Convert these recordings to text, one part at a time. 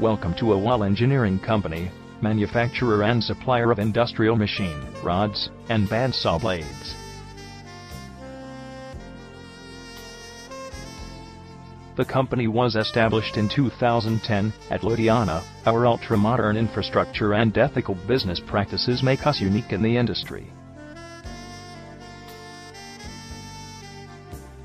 Welcome to Awal Engineering Company, manufacturer and supplier of industrial machine, rods, and bandsaw blades. The company was established in 2010 at Ludhiana. Our ultra-modern infrastructure and ethical business practices make us unique in the industry.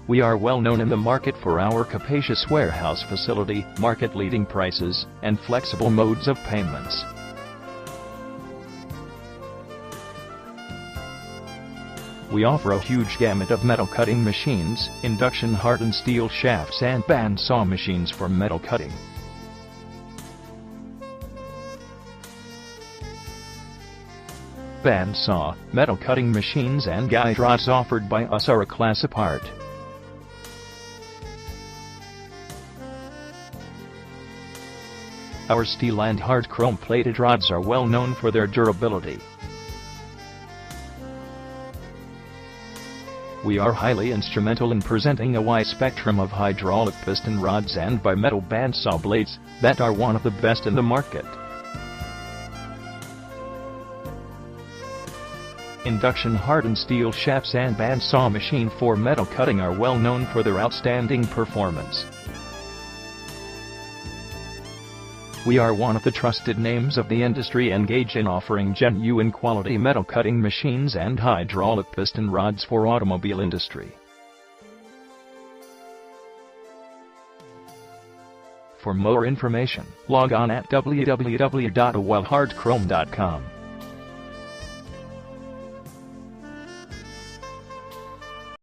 We are well known in the market for our capacious warehouse facility, market-leading prices, and flexible modes of payments. We offer a huge gamut of metal cutting machines, induction hardened steel shafts and bandsaw machines for metal cutting. Bandsaw, metal cutting machines and guide rods offered by us are a class apart. Our steel and hard chrome-plated rods are well known for their durability. We are highly instrumental in presenting a wide spectrum of hydraulic piston rods and bimetal bandsaw blades that are one of the best in the market. Induction hardened steel shafts and bandsaw machine for metal cutting are well known for their outstanding performance. We are one of the trusted names of the industry engaged in offering genuine quality metal cutting machines and hydraulic piston rods for automobile industry. For more information, log on at www.awalhardchrome.com.